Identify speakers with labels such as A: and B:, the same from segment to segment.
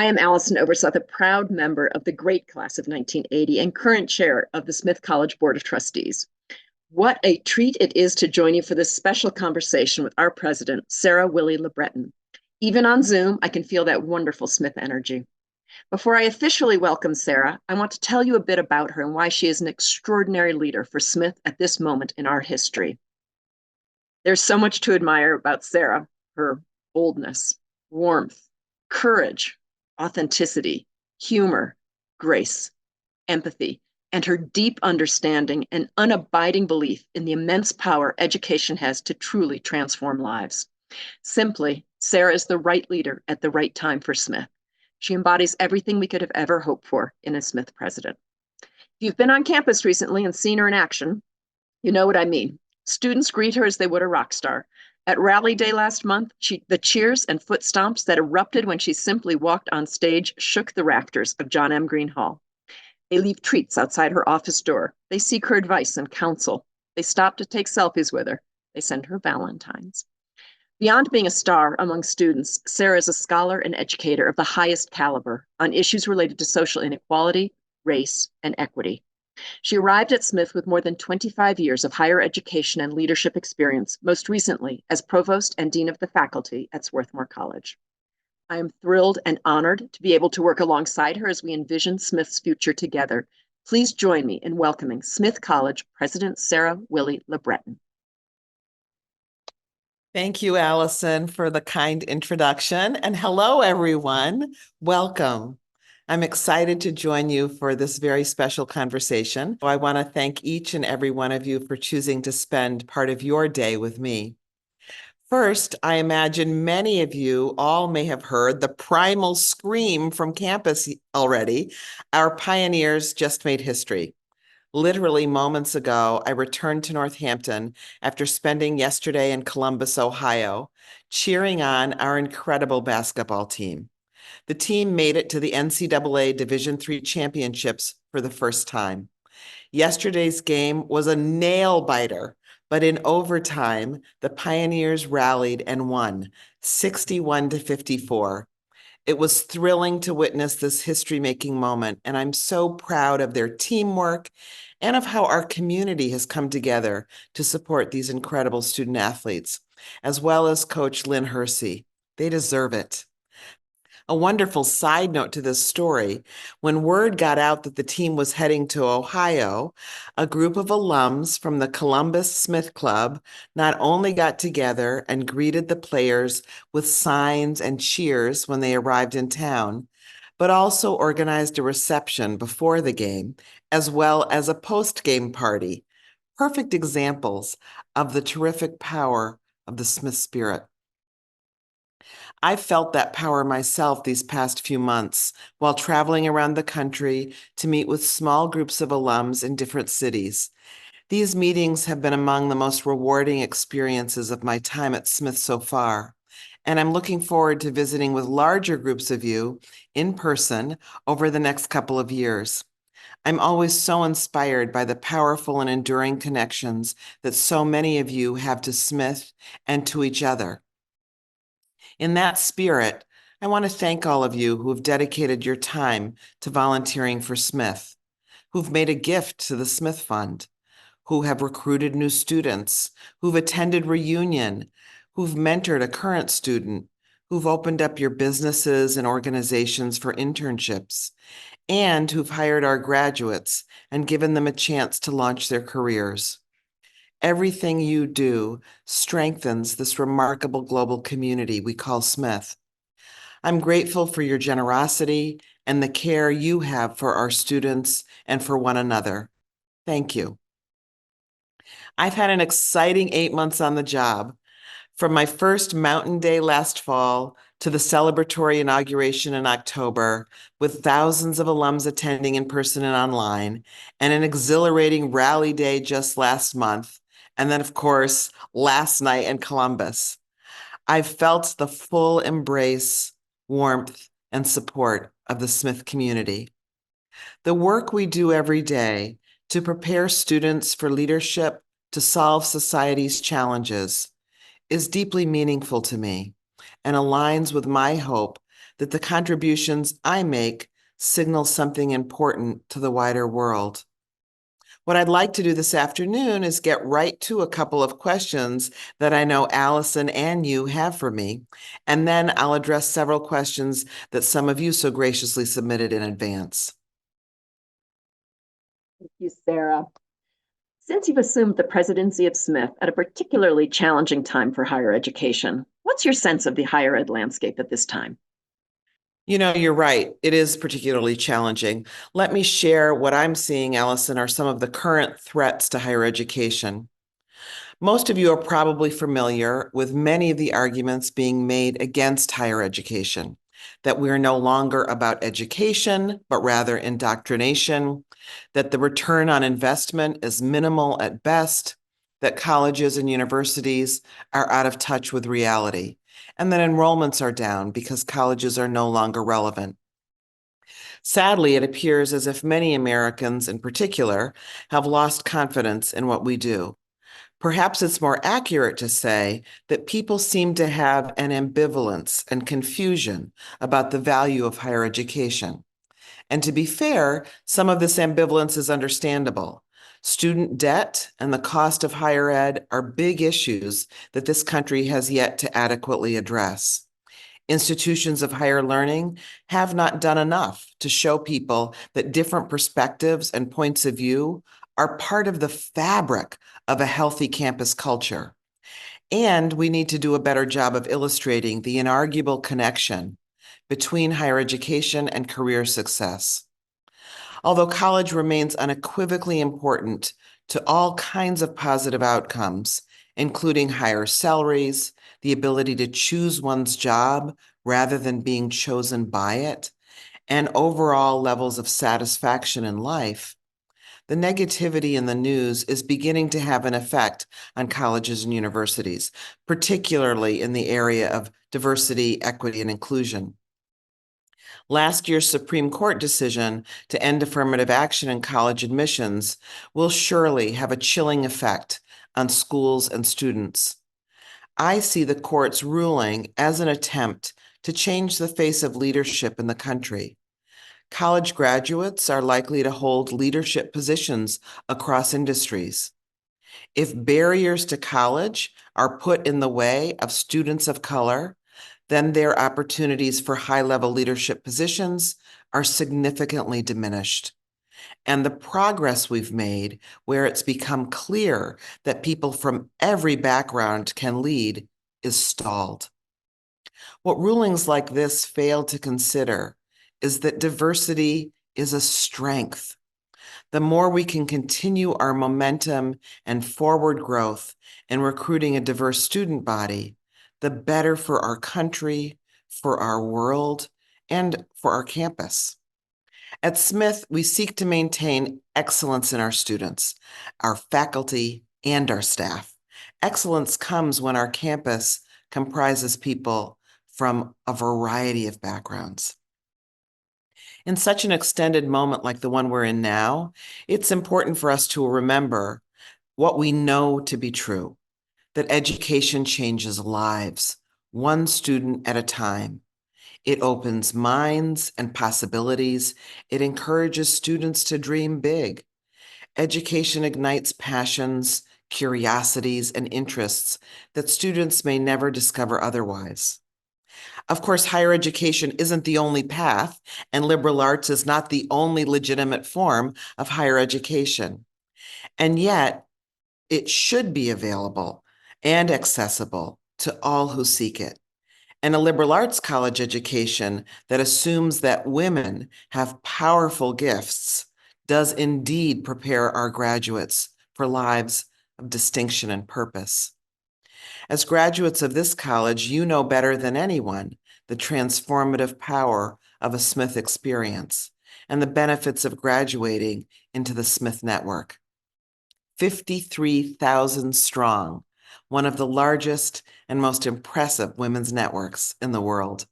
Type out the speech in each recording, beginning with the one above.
A: I am Allison Overseth, a proud member of the great class of 1980 and current chair of the Smith College Board of Trustees. What a treat it is to join you for this special conversation with our president, Sarah Willie-LeBreton. Even on Zoom, I can feel that wonderful Smith energy. Before I officially welcome Sarah, I want to tell you a bit about her and why she is an extraordinary leader for Smith at this moment in our history. There's so much to admire about Sarah, her boldness, warmth, courage, authenticity, humor, grace, empathy, and her deep understanding and unabiding belief in the immense power education has to truly transform lives. Simply, Sarah is the right leader at the right time for Smith. She embodies everything we could have ever hoped for in a Smith president. If you've been on campus recently and seen her in action, you know what I mean. Students greet her as they would a rock star. At Rally Day last month, the cheers and foot stomps that erupted when she simply walked on stage shook the rafters of John M. Green Hall. They leave treats outside her office door. They seek her advice and counsel. They stop to take selfies with her. They send her Valentines. Beyond being a star among students, Sarah is a scholar and educator of the highest caliber on issues related to social inequality, race, and equity. She arrived at Smith with more than 25 years of higher education and leadership experience, most recently as provost and dean of the faculty at Swarthmore College. I am thrilled and honored to be able to work alongside her as we envision Smith's future together. Please join me in welcoming Smith College President Sarah Willie-LeBreton.
B: Thank you, Allison, for the kind introduction. And hello, everyone. Welcome. I'm excited to join you for this very special conversation. I want to thank each and every one of you for choosing to spend part of your day with me. First, I imagine many of you all may have heard the primal scream from campus already. Our pioneers just made history. Literally moments ago, I returned to Northampton after spending yesterday in Columbus, Ohio, cheering on our incredible basketball team. The team made it to the NCAA Division III championships for the first time. Yesterday's game was a nail-biter, but in overtime, the Pioneers rallied and won, 61-54. It was thrilling to witness this history-making moment, and I'm so proud of their teamwork and of how our community has come together to support these incredible student athletes, as well as Coach Lynn Hersey. They deserve it. A wonderful side note to this story, when word got out that the team was heading to Ohio, a group of alums from the Columbus Smith Club not only got together and greeted the players with signs and cheers when they arrived in town, but also organized a reception before the game, as well as a post-game party. Perfect examples of the terrific power of the Smith spirit. I felt that power myself these past few months while traveling around the country to meet with small groups of alums in different cities. These meetings have been among the most rewarding experiences of my time at Smith so far, and I'm looking forward to visiting with larger groups of you in person over the next couple of years. I'm always so inspired by the powerful and enduring connections that so many of you have to Smith and to each other. In that spirit, I want to thank all of you who have dedicated your time to volunteering for Smith, who've made a gift to the Smith Fund, who have recruited new students, who've attended reunion, who've mentored a current student, who've opened up your businesses and organizations for internships, and who've hired our graduates and given them a chance to launch their careers. Everything you do strengthens this remarkable global community we call Smith. I'm grateful for your generosity and the care you have for our students and for one another. Thank you. I've had an exciting 8 months on the job. From my first Mountain Day last fall to the celebratory inauguration in October, with thousands of alums attending in person and online, and an exhilarating rally day just last month, and then, of course, last night in Columbus. I've felt the full embrace, warmth, and support of the Smith community. The work we do every day to prepare students for leadership to solve society's challenges is deeply meaningful to me and aligns with my hope that the contributions I make signal something important to the wider world. What I'd like to do this afternoon is get right to a couple of questions that I know Allison and you have for me, and then I'll address several questions that some of you so graciously submitted in advance.
A: Thank you, Sarah. Since you've assumed the presidency of Smith at a particularly challenging time for higher education, what's your sense of the higher ed landscape at this time?
B: You know, you're right. It is particularly challenging. Let me share what I'm seeing, Allison, are some of the current threats to higher education. Most of you are probably familiar with many of the arguments being made against higher education, that we are no longer about education, but rather indoctrination, that the return on investment is minimal at best, that colleges and universities are out of touch with reality, and that enrollments are down because colleges are no longer relevant. Sadly, it appears as if many Americans in particular have lost confidence in what we do. Perhaps it's more accurate to say that people seem to have an ambivalence and confusion about the value of higher education. And to be fair, some of this ambivalence is understandable. Student debt and the cost of higher ed are big issues that this country has yet to adequately address. Institutions of higher learning have not done enough to show people that different perspectives and points of view are part of the fabric of a healthy campus culture. And we need to do a better job of illustrating the inarguable connection between higher education and career success. Although college remains unequivocally important to all kinds of positive outcomes, including higher salaries, the ability to choose one's job rather than being chosen by it, and overall levels of satisfaction in life, the negativity in the news is beginning to have an effect on colleges and universities, particularly in the area of diversity, equity, and inclusion. Last year's Supreme Court decision to end affirmative action in college admissions will surely have a chilling effect on schools and students. I see the court's ruling as an attempt to change the face of leadership in the country. College graduates are likely to hold leadership positions across industries. If barriers to college are put in the way of students of color, then their opportunities for high-level leadership positions are significantly diminished. And the progress we've made, where it's become clear that people from every background can lead, is stalled. What rulings like this fail to consider is that diversity is a strength. The more we can continue our momentum and forward growth in recruiting a diverse student body, the better for our country, for our world, and for our campus. At Smith, we seek to maintain excellence in our students, our faculty, and our staff. Excellence comes when our campus comprises people from a variety of backgrounds. In such an extended moment like the one we're in now, it's important for us to remember what we know to be true, that education changes lives, one student at a time. It opens minds and possibilities. It encourages students to dream big. Education ignites passions, curiosities, and interests that students may never discover otherwise. Of course, higher education isn't the only path, and liberal arts is not the only legitimate form of higher education. And yet, it should be available and accessible to all who seek it. And a liberal arts college education that assumes that women have powerful gifts does indeed prepare our graduates for lives of distinction and purpose. As graduates of this college, you know better than anyone the transformative power of a Smith experience and the benefits of graduating into the Smith network. 53,000 strong, one of the largest and most impressive women's networks in the world.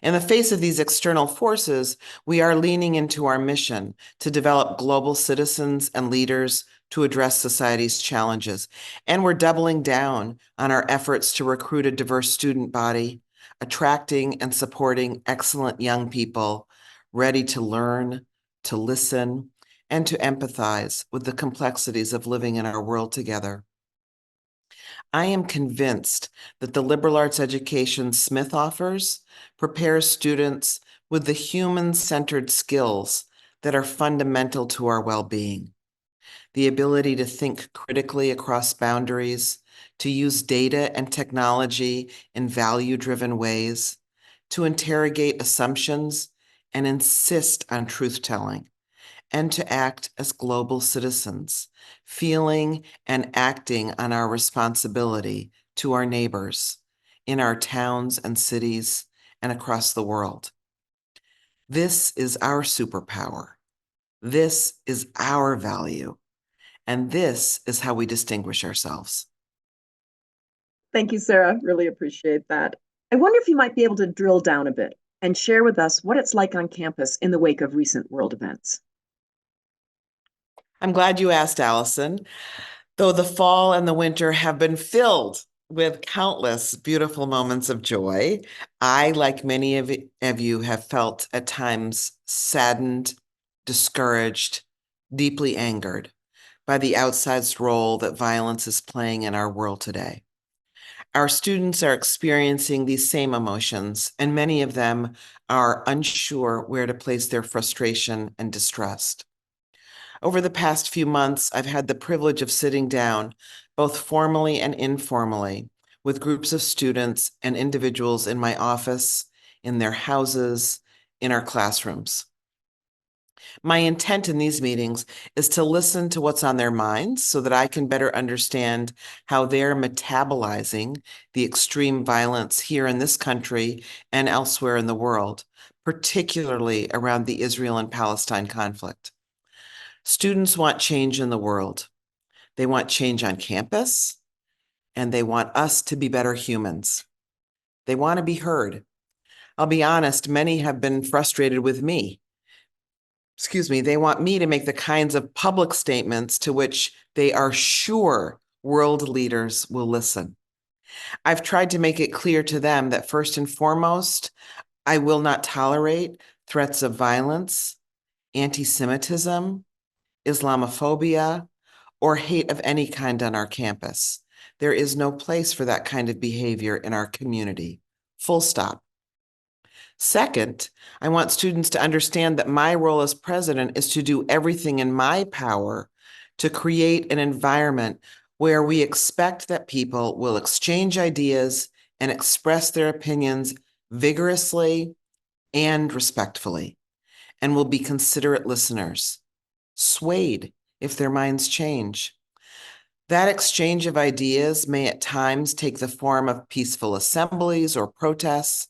B: In the face of these external forces, we are leaning into our mission to develop global citizens and leaders to address society's challenges. And we're doubling down on our efforts to recruit a diverse student body, attracting and supporting excellent young people ready to learn, to listen, and to empathize with the complexities of living in our world together. I am convinced that the liberal arts education Smith offers prepares students with the human-centered skills that are fundamental to our well-being. The ability to think critically across boundaries, to use data and technology in value-driven ways, to interrogate assumptions and insist on truth-telling, and to act as global citizens, feeling and acting on our responsibility to our neighbors in our towns and cities and across the world. This is our superpower. This is our value. And this is how we distinguish ourselves.
A: Thank you, Sarah. Really appreciate that. I wonder if you might be able to drill down a bit and share with us what it's like on campus in the wake of recent world events.
B: I'm glad you asked, Allison. Though the fall and the winter have been filled with countless beautiful moments of joy, I, like many of you, have felt at times saddened, discouraged, deeply angered by the outsized role that violence is playing in our world today. Our students are experiencing these same emotions, and many of them are unsure where to place their frustration and distrust. Over the past few months, I've had the privilege of sitting down, both formally and informally, with groups of students and individuals in my office, in their houses, in our classrooms. My intent in these meetings is to listen to what's on their minds so that I can better understand how they're metabolizing the extreme violence here in this country and elsewhere in the world, particularly around the Israel and Palestine conflict. Students want change in the world. They want change on campus, and they want us to be better humans. They want to be heard. I'll be honest, many have been frustrated with me. They want me to make the kinds of public statements to which they are sure world leaders will listen. I've tried to make it clear to them that first and foremost, I will not tolerate threats of violence, anti-Semitism, Islamophobia, or hate of any kind on our campus. There is no place for that kind of behavior in our community. Full stop. Second, I want students to understand that my role as president is to do everything in my power to create an environment where we expect that people will exchange ideas and express their opinions vigorously and respectfully, and will be considerate listeners, swayed if their minds change. That exchange of ideas may at times take the form of peaceful assemblies or protests,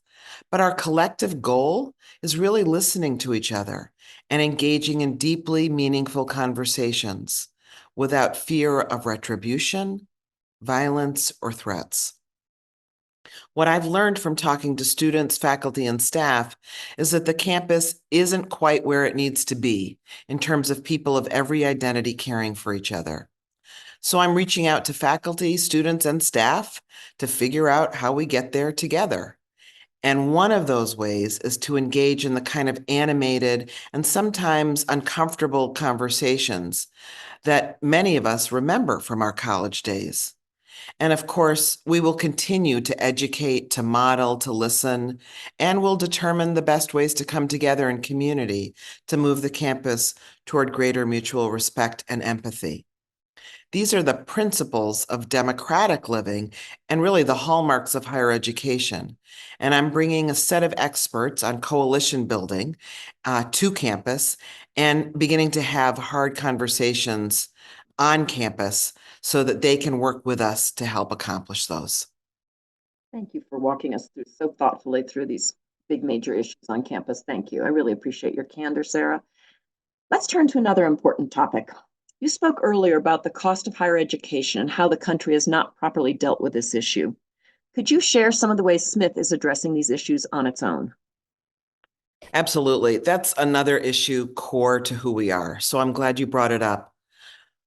B: but our collective goal is really listening to each other and engaging in deeply meaningful conversations without fear of retribution, violence, or threats. What I've learned from talking to students, faculty, and staff is that the campus isn't quite where it needs to be in terms of people of every identity caring for each other. So I'm reaching out to faculty, students, and staff to figure out how we get there together. And one of those ways is to engage in the kind of animated and sometimes uncomfortable conversations that many of us remember from our college days. And of course, we will continue to educate, to model, to listen, and we'll determine the best ways to come together in community to move the campus toward greater mutual respect and empathy. These are the principles of democratic living and really the hallmarks of higher education. And I'm bringing a set of experts on coalition building to campus and beginning to have hard conversations on campus so that they can work with us to help accomplish those.
A: Thank you for walking us through so thoughtfully through these big major issues on campus. Thank you. I really appreciate your candor, Sarah. Let's turn to another important topic. You spoke earlier about the cost of higher education and how the country has not properly dealt with this issue. Could you share some of the ways Smith is addressing these issues on its own?
B: Absolutely. That's another issue core to who we are. So I'm glad you brought it up.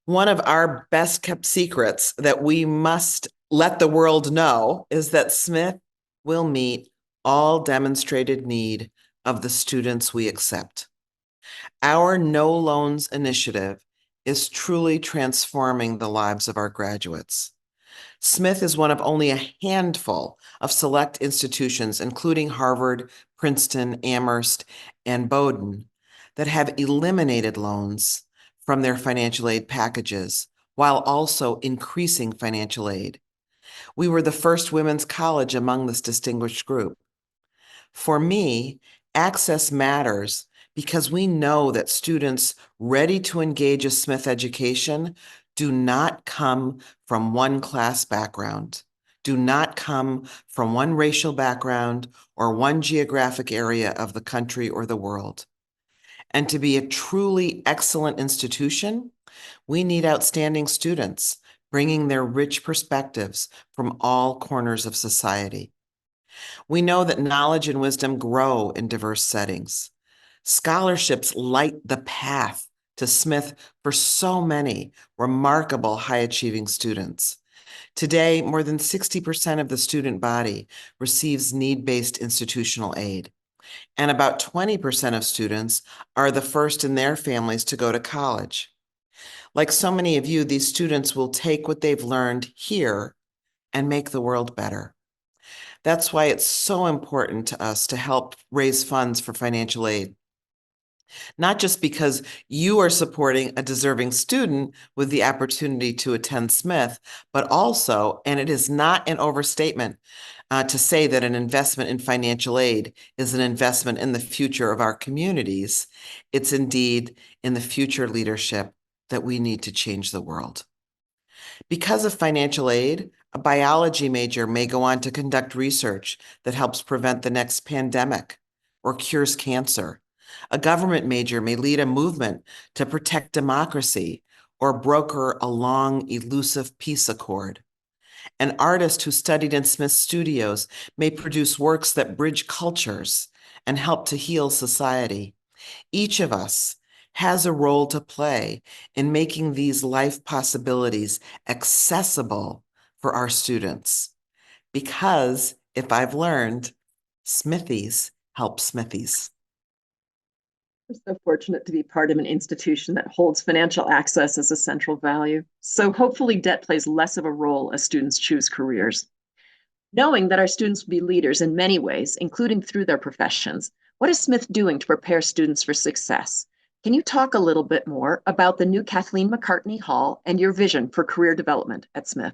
B: One of our best kept secrets that we must let the world know is that Smith will meet all demonstrated need of the students we accept. Our No Loans initiative is truly transforming the lives of our graduates. Smith is one of only a handful of select institutions, including Harvard, Princeton, Amherst, and Bowdoin, that have eliminated loans from their financial aid packages while also increasing financial aid. We were the first women's college among this distinguished group. For me, access matters because we know that students ready to engage a Smith education do not come from one class background, do not come from one racial background or one geographic area of the country or the world. And to be a truly excellent institution, we need outstanding students bringing their rich perspectives from all corners of society. We know that knowledge and wisdom grow in diverse settings. Scholarships light the path to Smith for so many remarkable high-achieving students. Today, more than 60% of the student body receives need-based institutional aid, and about 20% of students are the first in their families to go to college. Like so many of you, these students will take what they've learned here and make the world better. That's why it's so important to us to help raise funds for financial aid. Not just because you are supporting a deserving student with the opportunity to attend Smith, but also, and it is not an overstatement to say that an investment in financial aid is an investment in the future of our communities. It's indeed in the future leadership that we need to change the world. Because of financial aid, a biology major may go on to conduct research that helps prevent the next pandemic or cures cancer. A government major may lead a movement to protect democracy or broker a long, elusive peace accord. An artist who studied in Smith Studios may produce works that bridge cultures and help to heal society. Each of us has a role to play in making these life possibilities accessible for our students. Because if I've learned, Smithies help Smithies.
A: We're so fortunate to be part of an institution that holds financial access as a central value. So hopefully debt plays less of a role as students choose careers. Knowing that our students will be leaders in many ways, including through their professions, what is Smith doing to prepare students for success? Can you talk a little bit more about the new Kathleen McCartney Hall and your vision for career development at Smith?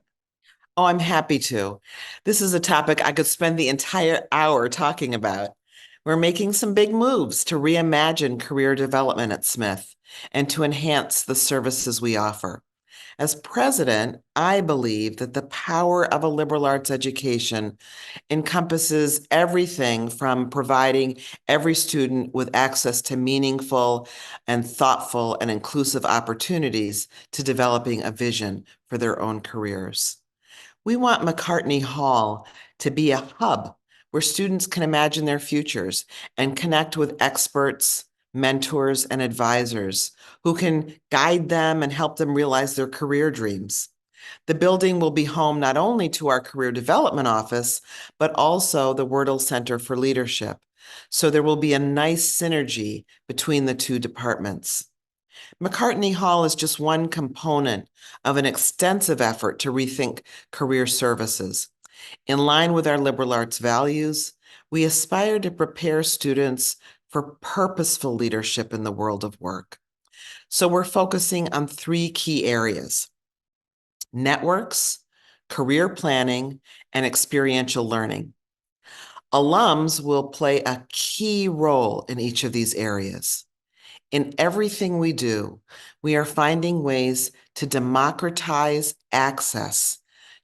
B: Oh, I'm happy to. This is a topic I could spend the entire hour talking about. We're making some big moves to reimagine career development at Smith and to enhance the services we offer. As president, I believe that the power of a liberal arts education encompasses everything from providing every student with access to meaningful and thoughtful and inclusive opportunities to developing a vision for their own careers. We want McCartney Hall to be a hub where students can imagine their futures and connect with experts, mentors, and advisors who can guide them and help them realize their career dreams. The building will be home not only to our career development office, but also the Wordle Center for Leadership. So there will be a nice synergy between the two departments. McCartney Hall is just one component of an extensive effort to rethink career services. In line with our liberal arts values, we aspire to prepare students for purposeful leadership in the world of work. So we're focusing on three key areas: networks, career planning, and experiential learning. Alums will play a key role in each of these areas. In everything we do, we are finding ways to democratize access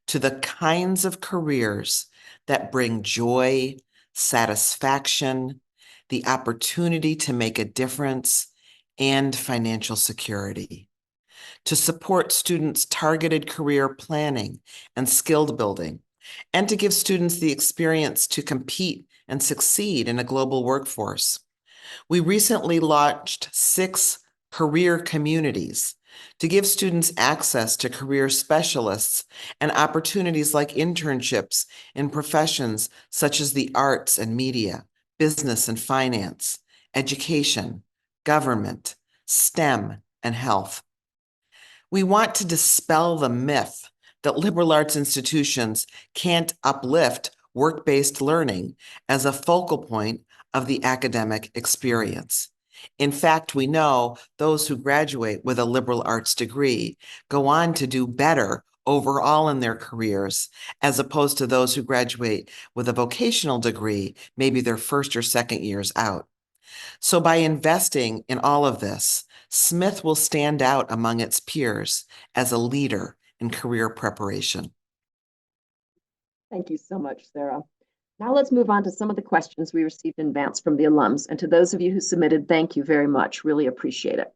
B: to the kinds of careers that bring joy, satisfaction, the opportunity to make a difference, and financial security. To support students' targeted career planning and skill building, and to give students the experience to compete and succeed in a global workforce. We recently launched 6 career communities to give students access to career specialists and opportunities like internships in professions such as the arts and media, business and finance, education, government, STEM, and health. We want to dispel the myth that liberal arts institutions can't uplift work-based learning as a focal point of the academic experience. In fact, we know those who graduate with a liberal arts degree go on to do better overall in their careers, as opposed to those who graduate with a vocational degree, maybe their first or second years out. So by investing in all of this, Smith will stand out among its peers as a leader in career preparation.
A: Thank you so much, Sarah. Now let's move on to some of the questions we received in advance from the alums. And to those of you who submitted, thank you very much. Really appreciate it.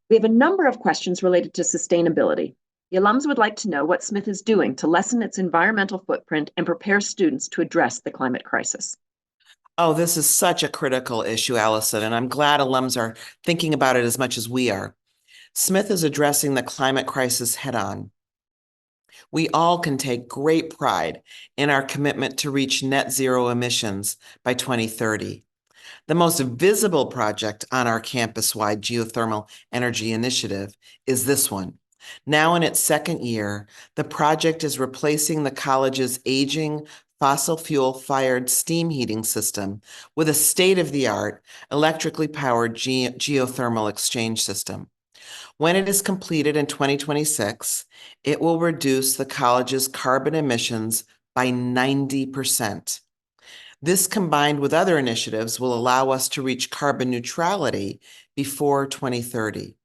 A: We have a number of questions related to sustainability. The alums would like to know what Smith is doing to lessen its environmental footprint and prepare students to address the climate crisis.
B: Oh, this is such a critical issue, Allison, and I'm glad alums are thinking about it as much as we are. Smith is addressing the climate crisis head on. We all can take great pride in our commitment to reach net zero emissions by 2030. The most visible project on our campus-wide geothermal energy initiative is this one. Now in its second year, the project is replacing the college's aging fossil fuel-fired steam heating system with a state-of-the-art electrically powered geothermal exchange system. When it is completed in 2026, it will reduce the college's carbon emissions by 90%. This, combined with other initiatives, will allow us to reach carbon neutrality before 2030.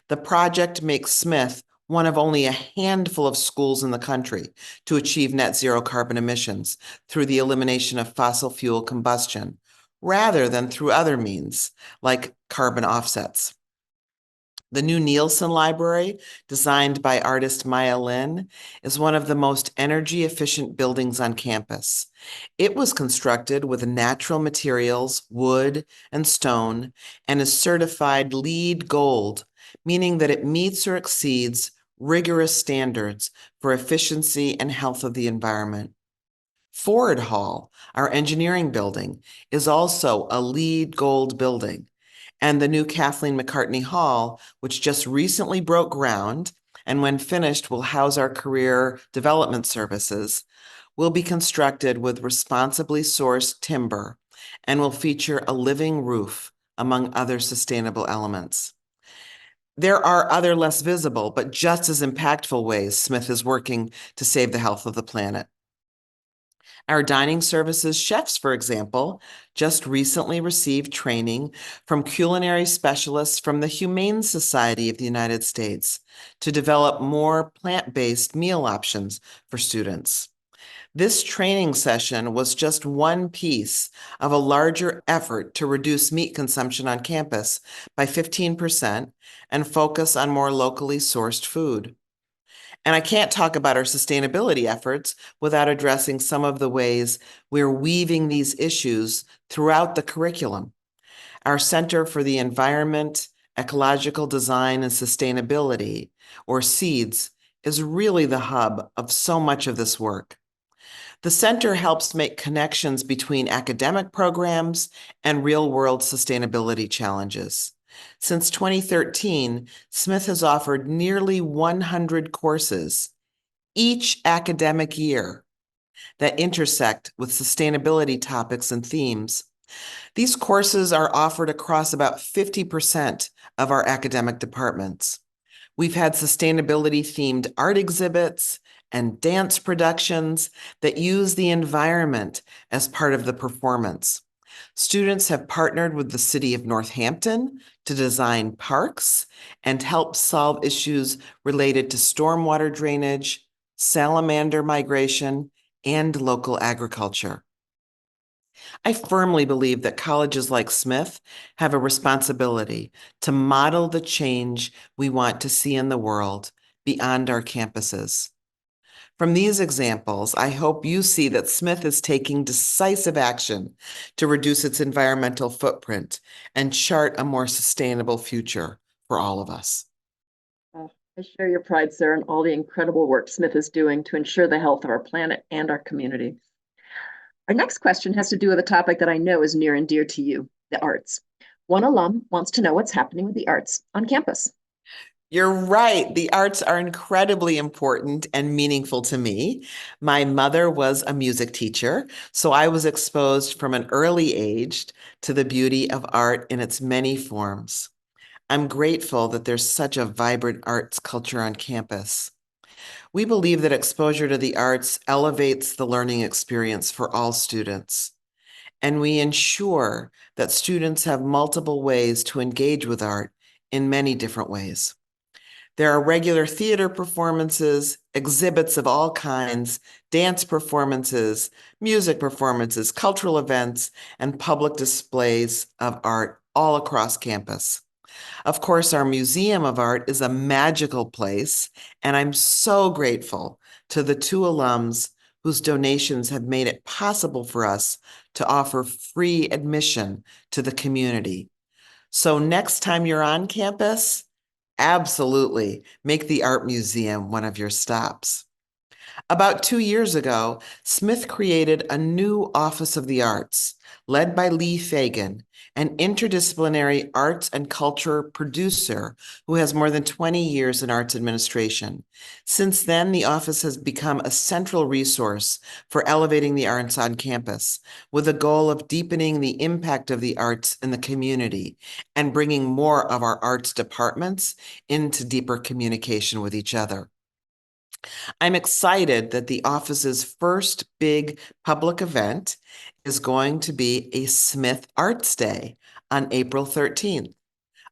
B: The project makes Smith one of only a handful of schools in the country to achieve net zero carbon emissions through the elimination of fossil fuel combustion, rather than through other means like carbon offsets. The new Nielsen Library, designed by artist Maya Lin, is one of the most energy-efficient buildings on campus. It was constructed with natural materials, wood and stone, and is certified LEED Gold, meaning that it meets or exceeds rigorous standards for efficiency and health of the environment. Ford Hall, our engineering building, is also a LEED Gold building. And the new Kathleen McCartney Hall, which just recently broke ground and when finished will house our career development services, will be constructed with responsibly sourced timber and will feature a living roof, among other sustainable elements. There are other less visible but just as impactful ways Smith is working to save the health of the planet. Our dining services chefs, for example, just recently received training from culinary specialists from the Humane Society of the United States to develop more plant-based meal options for students. This training session was just one piece of a larger effort to reduce meat consumption on campus by 15% and focus on more locally sourced food. And I can't talk about our sustainability efforts without addressing some of the ways we're weaving these issues throughout the curriculum. Our Center for the Environment, Ecological Design, and Sustainability, or SEEDS, is really the hub of so much of this work. The center helps make connections between academic programs and real-world sustainability challenges. Since 2013, Smith has offered nearly 100 courses each academic year that intersect with sustainability topics and themes. These courses are offered across about 50% of our academic departments. We've had sustainability-themed art exhibits and dance productions that use the environment as part of the performance. Students have partnered with the city of Northampton to design parks and help solve issues related to stormwater drainage, salamander migration, and local agriculture. I firmly believe that colleges like Smith have a responsibility to model the change we want to see in the world beyond our campuses. From these examples, I hope you see that Smith is taking decisive action to reduce its environmental footprint and chart a more sustainable future for all of us.
A: I share your pride, Sarah, in all the incredible work Smith is doing to ensure the health of our planet and our community. Our next question has to do with a topic that I know is near and dear to you, the arts. One alum wants to know what's happening with the arts on campus.
B: You're right. The arts are incredibly important and meaningful to me. My mother was a music teacher, so I was exposed from an early age to the beauty of art in its many forms. I'm grateful that there's such a vibrant arts culture on campus. We believe that exposure to the arts elevates the learning experience for all students, and we ensure that students have multiple ways to engage with art in many different ways. There are regular theater performances, exhibits of all kinds, dance performances, music performances, cultural events, and public displays of art all across campus. Of course, our Museum of Art is a magical place, and I'm so grateful to the two alums whose donations have made it possible for us to offer free admission to the community. So next time you're on campus, absolutely make the Art Museum one of your stops. About 2 years ago, Smith created a new Office of the Arts, led by Lee Fagan, an interdisciplinary arts and culture producer who has more than 20 years in arts administration. Since then, the office has become a central resource for elevating the arts on campus, with a goal of deepening the impact of the arts in the community and bringing more of our arts departments into deeper communication with each other. I'm excited that the office's first big public event is going to be a Smith Arts Day on April 13th.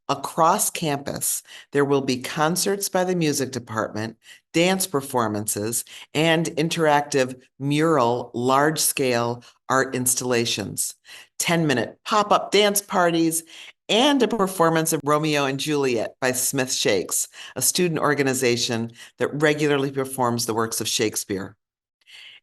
B: Across campus, there will be concerts by the music department, dance performances, and interactive mural large-scale art installations, 10-minute pop-up dance parties, and a performance of Romeo and Juliet by Smith Shakes, a student organization that regularly performs the works of Shakespeare.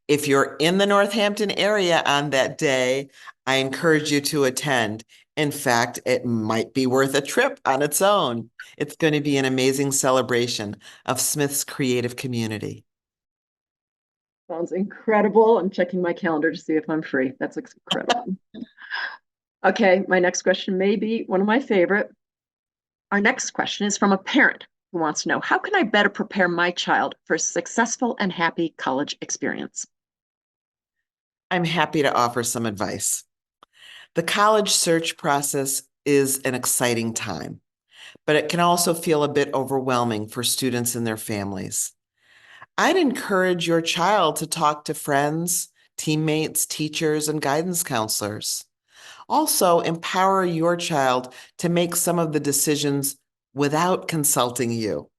B: If you're in the Northampton area on that day, I encourage you to attend. In fact, it might be worth a trip on its own. It's going to be an amazing celebration of Smith's creative community.
A: Sounds incredible. I'm checking my calendar to see if I'm free. That's incredible. Okay, my next question may be one of my favorite. Our next question is from a parent who wants to know, how can I better prepare my child for a successful and happy college experience?
B: I'm happy to offer some advice. The college search process is an exciting time, but it can also feel a bit overwhelming for students and their families. I'd encourage your child to talk to friends, teammates, teachers, and guidance counselors. Also, empower your child to make some of the decisions without consulting you.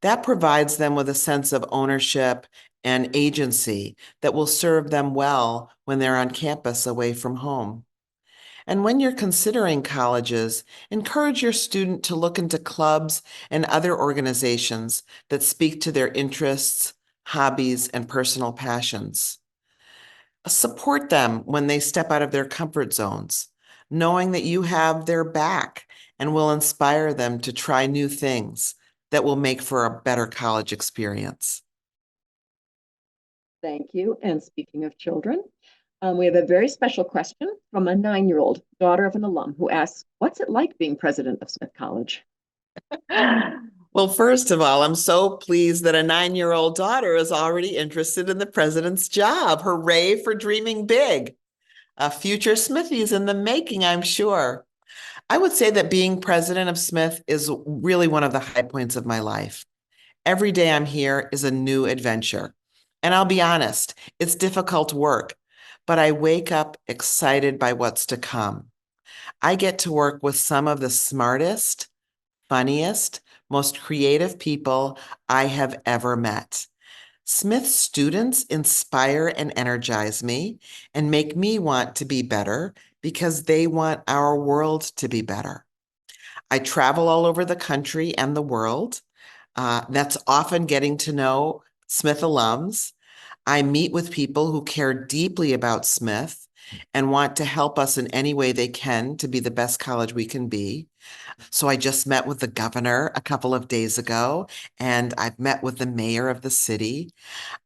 B: That provides them with a sense of ownership and agency that will serve them well when they're on campus away from home. And when you're considering colleges, encourage your student to look into clubs and other organizations that speak to their interests, hobbies, and personal passions. Support them when they step out of their comfort zones, knowing that you have their back and will inspire them to try new things that will make for a better college experience.
A: Thank you. And speaking of children, we have a very special question from a 9-year-old daughter of an alum who asks, what's it like being president of Smith College?
B: Well, first of all, I'm so pleased that a 9-year-old daughter is already interested in the president's job. Hooray for dreaming big. A future Smithies in the making, I'm sure. I would say that being president of Smith is really one of the high points of my life. Every day I'm here is a new adventure. And I'll be honest, it's difficult work, but I wake up excited by what's to come. I get to work with some of the smartest, funniest, most creative people I have ever met. Smith students inspire and energize me and make me want to be better because they want our world to be better. I travel all over the country and the world. That's often getting to know Smith alums. I meet with people who care deeply about Smith and want to help us in any way they can to be the best college we can be. So I just met with the governor a couple of days ago, and I've met with the mayor of the city.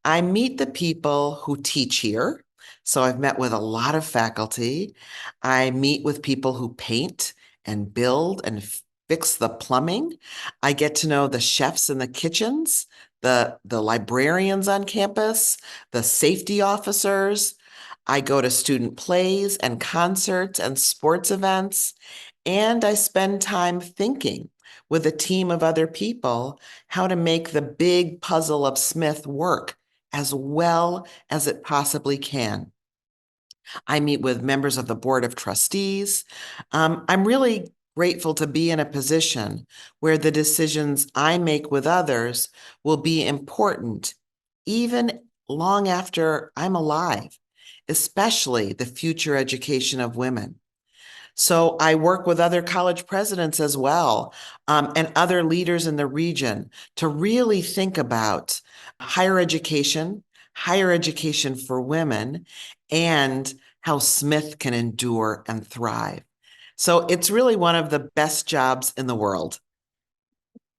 B: I meet the people who teach here. So I've met with a lot of faculty. I meet with people who paint and build and fix the plumbing. I get to know the chefs in the kitchens, the librarians on campus, the safety officers. I go to student plays and concerts and sports events, and I spend time thinking with a team of other people how to make the big puzzle of Smith work as well as it possibly can. I meet with members of the board of trustees. I'm really grateful to be in a position where the decisions I make with others will be important even long after I'm alive, especially the future education of women. So I work with other college presidents as well, and other leaders in the region to really think about higher education for women, and how Smith can endure and thrive. So it's really one of the best jobs in the world.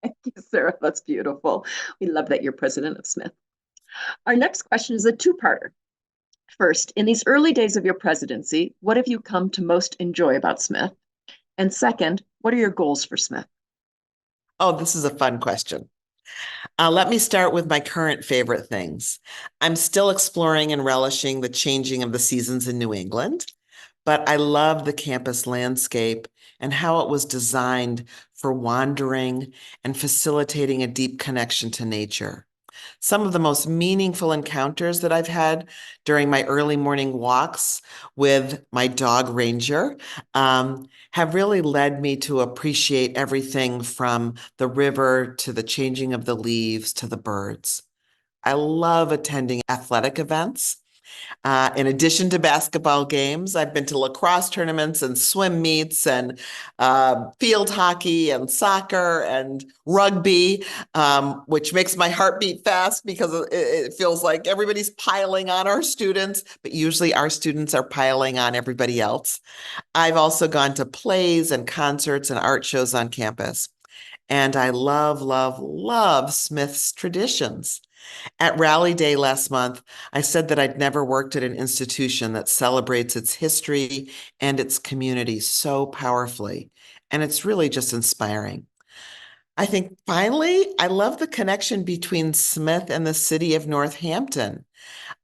A: Thank you, Sarah. That's beautiful. We love that you're president of Smith. Our next question is a two-parter. First, in these early days of your presidency, what have you come to most enjoy about Smith? And second, what are your goals for Smith?
B: Oh, this is a fun question. Let me start with my current favorite things. I'm still exploring and relishing the changing of the seasons in New England, but I love the campus landscape and how it was designed for wandering and facilitating a deep connection to nature. Some of the most meaningful encounters that I've had during my early morning walks with my dog Ranger have really led me to appreciate everything from the river to the changing of the leaves to the birds. I love attending athletic events. In addition to basketball games, I've been to lacrosse tournaments and swim meets and field hockey and soccer and rugby, which makes my heart beat fast because it feels like everybody's piling on our students, but usually our students are piling on everybody else. I've also gone to plays and concerts and art shows on campus. And I love, love, love Smith's traditions. At Rally Day last month, I said that I'd never worked at an institution that celebrates its history and its community so powerfully. And it's really just inspiring. I think finally, I love the connection between Smith and the city of Northampton.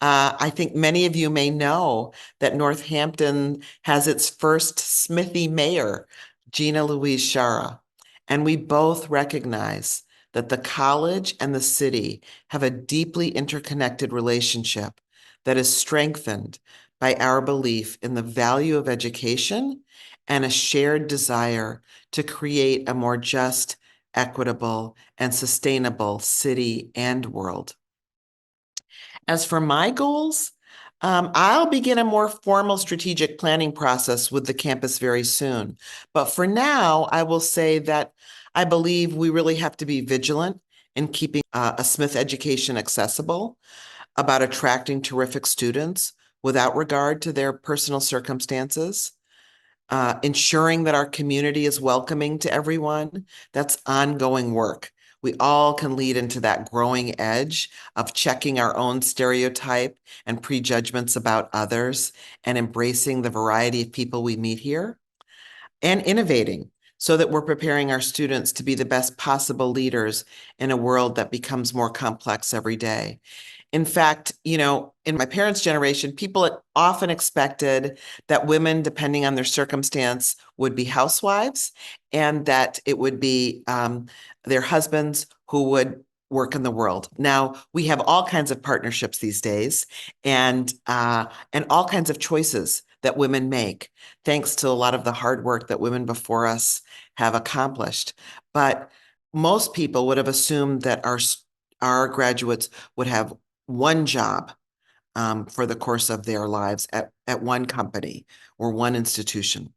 B: I think many of you may know that Northampton has its first Smithy mayor, Gina Louise Shara. And we both recognize that the college and the city have a deeply interconnected relationship that is strengthened by our belief in the value of education and a shared desire to create a more just, equitable, and sustainable city and world. As for my goals, I'll begin a more formal strategic planning process with the campus very soon. But for now, I will say that I believe we really have to be vigilant in keeping a Smith education accessible, about attracting terrific students without regard to their personal circumstances, ensuring that our community is welcoming to everyone. That's ongoing work. We all can lead into that growing edge of checking our own stereotype and prejudgments about others and embracing the variety of people we meet here, and innovating so that we're preparing our students to be the best possible leaders in a world that becomes more complex every day. In fact, in my parents' generation, people often expected that women, depending on their circumstance, would be housewives, and that it would be their husbands who would work in the world. Now, we have all kinds of partnerships these days, and all kinds of choices that women make, thanks to a lot of the hard work that women before us have accomplished. But most people would have assumed that our graduates would have one job for the course of their lives at one company or one institution.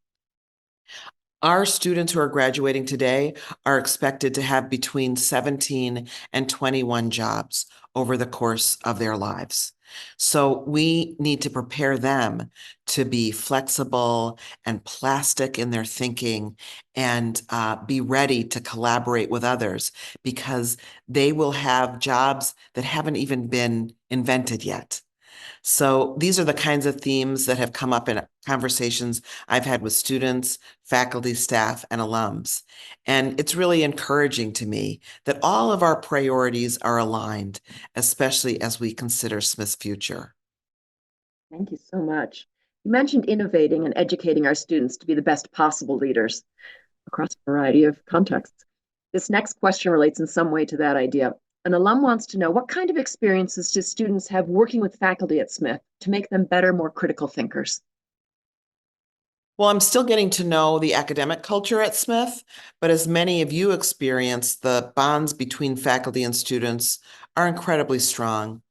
B: Our students who are graduating today are expected to have between 17 and 21 jobs over the course of their lives. So we need to prepare them to be flexible and plastic in their thinking and be ready to collaborate with others because they will have jobs that haven't even been invented yet. So these are the kinds of themes that have come up in conversations I've had with students, faculty, staff, and alums. And it's really encouraging to me that all of our priorities are aligned, especially as we consider Smith's future.
A: Thank you so much. You mentioned innovating and educating our students to be the best possible leaders across a variety of contexts. This next question relates in some way to that idea. An alum wants to know what kind of experiences do students have working with faculty at Smith to make them better, more critical thinkers?
B: Well, I'm still getting to know the academic culture at Smith, but as many of you experience, the bonds between faculty and students are incredibly strong.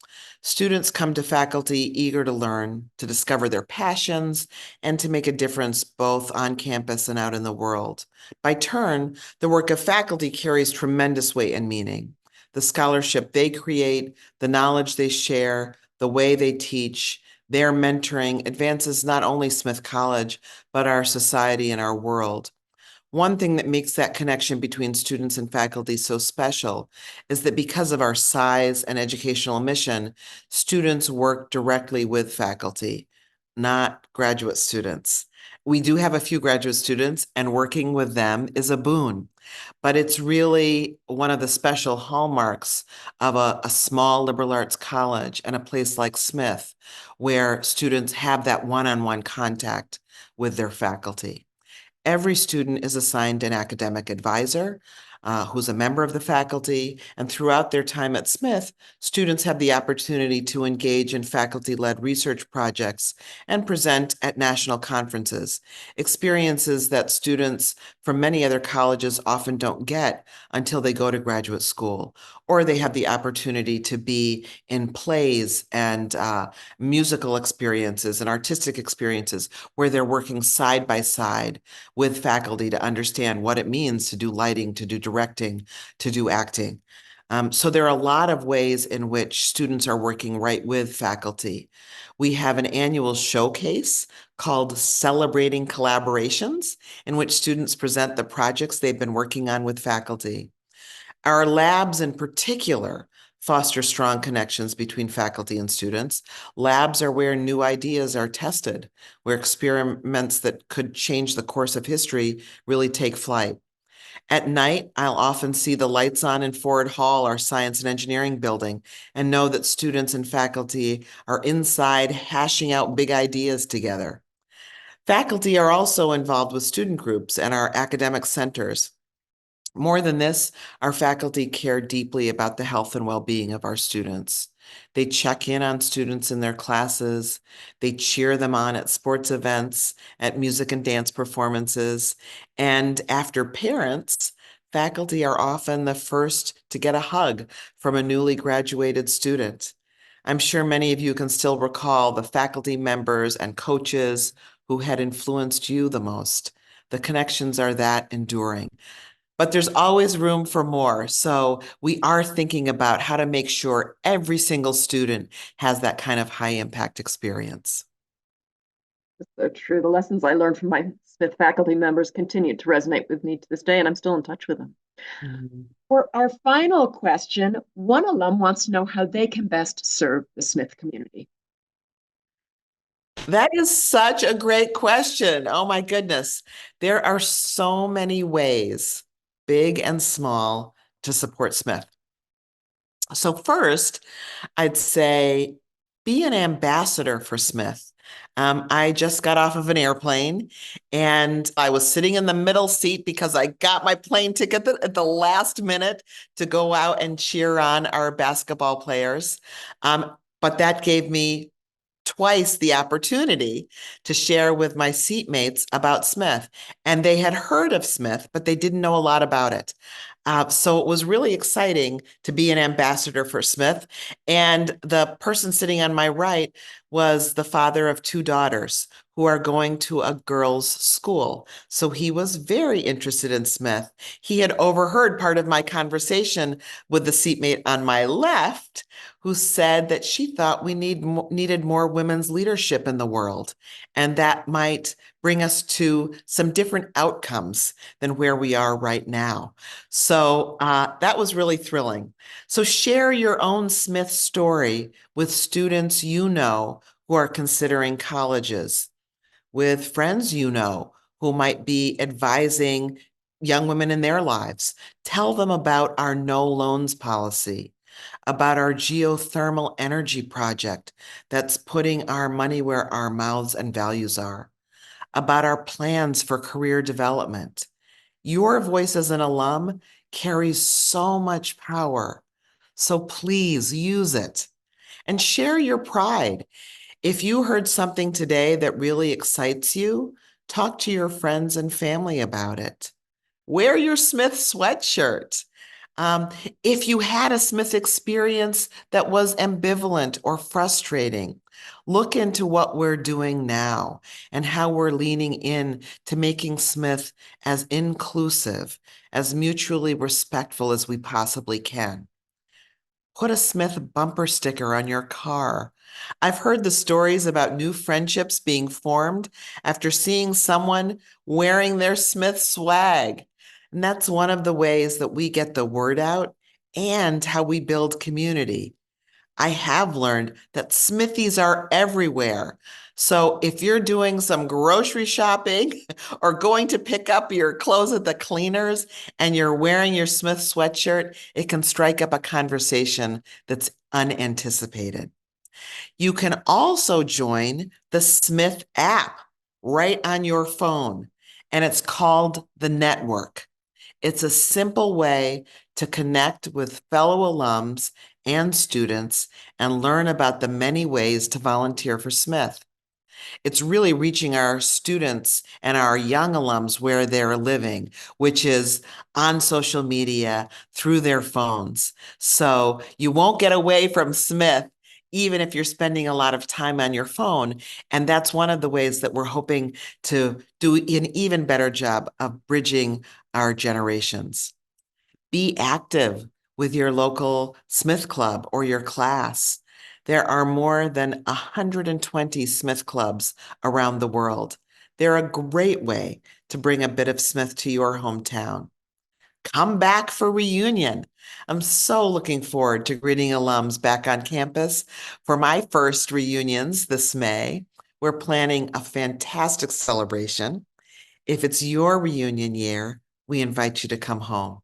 B: Students come to faculty eager to learn, to discover their passions, and to make a difference both on campus and out in the world. By turn, the work of faculty carries tremendous weight and meaning. The scholarship they create, the knowledge they share, the way they teach, their mentoring advances not only Smith College, but our society and our world. One thing that makes that connection between students and faculty so special is that because of our size and educational mission, students work directly with faculty, not graduate students. We do have a few graduate students, and working with them is a boon. But it's really one of the special hallmarks of a small liberal arts college and a place like Smith, where students have that one-on-one contact with their faculty. Every student is assigned an academic advisor who's a member of the faculty. And throughout their time at Smith, students have the opportunity to engage in faculty-led research projects and present at national conferences, experiences that students from many other colleges often don't get until they go to graduate school, or they have the opportunity to be in plays and musical experiences and artistic experiences where they're working side by side with faculty to understand what it means to do lighting, to do directing, to do acting. So there are a lot of ways in which students are working right with faculty. We have an annual showcase called Celebrating Collaborations, in which students present the projects they've been working on with faculty. Our labs in particular foster strong connections between faculty and students. Labs are where new ideas are tested, where experiments that could change the course of history really take flight. At night, I'll often see the lights on in Ford Hall, our science and engineering building, and know that students and faculty are inside hashing out big ideas together. Faculty are also involved with student groups and our academic centers. More than this, our faculty care deeply about the health and well-being of our students. They check in on students in their classes. They cheer them on at sports events, at music and dance performances. And after parents, faculty are often the first to get a hug from a newly graduated student. I'm sure many of you can still recall the faculty members and coaches who had influenced you the most. The connections are that enduring. But there's always room for more. So we are thinking about how to make sure every single student has that kind of high impact experience.
A: It's so true. The lessons I learned from my Smith faculty members continue to resonate with me to this day, and I'm still in touch with them.
B: Mhm.
A: For our final question, one alum wants to know how they can best serve the Smith community.
B: That is such a great question. Oh my goodness. There are so many ways, big and small, to support Smith. So first, I'd say be an ambassador for Smith. I just got off of an airplane and I was sitting in the middle seat because I got my plane ticket at the last minute to go out and cheer on our basketball players. But that gave me twice the opportunity to share with my seatmates about Smith. And they had heard of Smith, but they didn't know a lot about it. So it was really exciting to be an ambassador for Smith. And the person sitting on my right was the father of two daughters who are going to a girls' school. So he was very interested in Smith. He had overheard part of my conversation with the seatmate on my left, who said that she thought we needed more women's leadership in the world, and that might bring us to some different outcomes than where we are right now. So that was really thrilling. So share your own Smith story with students you know who are considering colleges, with friends you know who might be advising young women in their lives. Tell them about our no loans policy, about our geothermal energy project that's putting our money where our mouths and values are, about our plans for career development. Your voice as an alum carries so much power. So please use it and share your pride. If you heard something today that really excites you, talk to your friends and family about it. Wear your Smith sweatshirt. Um, if you had a Smith experience that was ambivalent or frustrating, look into what we're doing now and how we're leaning in to making Smith as inclusive, as mutually respectful as we possibly can. Put a Smith bumper sticker on your car. I've heard the stories about new friendships being formed after seeing someone wearing their Smith swag. And that's one of the ways that we get the word out and how we build community. I have learned that Smithies are everywhere. So if you're doing some grocery shopping or going to pick up your clothes at the cleaners and you're wearing your Smith sweatshirt, it can strike up a conversation that's unanticipated. You can also join the Smith app right on your phone, and it's called the Network. It's a simple way to connect with fellow alums and students and learn about the many ways to volunteer for Smith. It's really reaching our students and our young alums where they're living, which is on social media through their phones. So you won't get away from Smith, even if you're spending a lot of time on your phone. And that's one of the ways that we're hoping to do an even better job of bridging our generations. Be active with your local Smith Club or your class. There are more than 120 Smith clubs around the world. They're a great way to bring a bit of Smith to your hometown. Come back for reunion. I'm so looking forward to greeting alums back on campus for my first reunions this May. We're planning a fantastic celebration. If it's your reunion year, we invite you to come home.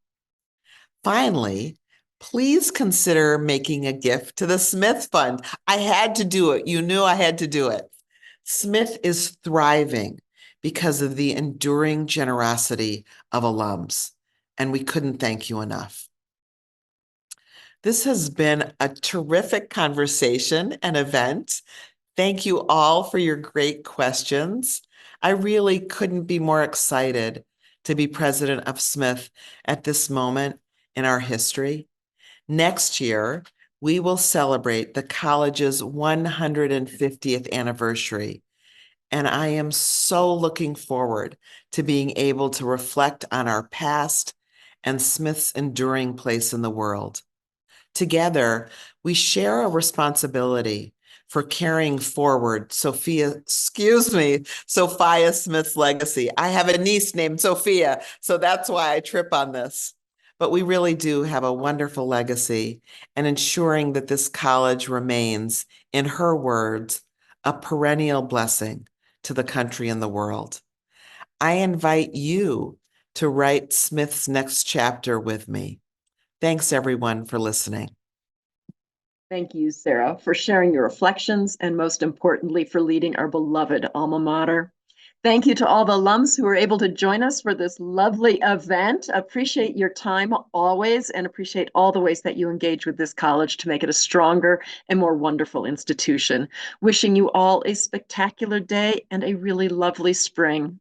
B: Finally, please consider making a gift to the Smith Fund. I had to do it. You knew I had to do it. Smith is thriving because of the enduring generosity of alums, and we couldn't thank you enough. This has been a terrific conversation and event. Thank you all for your great questions. I really couldn't be more excited to be president of Smith at this moment in our history. Next year, we will celebrate the college's 150th anniversary. And I am so looking forward to being able to reflect on our past and Smith's enduring place in the world. Together, we share a responsibility for carrying forward Sophia Smith's legacy. I have a niece named Sophia, so that's why I trip on this. But we really do have a wonderful legacy, and ensuring that this college remains, in her words, a perennial blessing to the country and the world. I invite you to write Smith's next chapter with me. Thanks, everyone, for listening.
A: Thank you, Sarah, for sharing your reflections and most importantly, for leading our beloved alma mater. Thank you to all the alums who were able to join us for this lovely event. Appreciate your time always and appreciate all the ways that you engage with this college to make it a stronger and more wonderful institution. Wishing you all a spectacular day and a really lovely spring.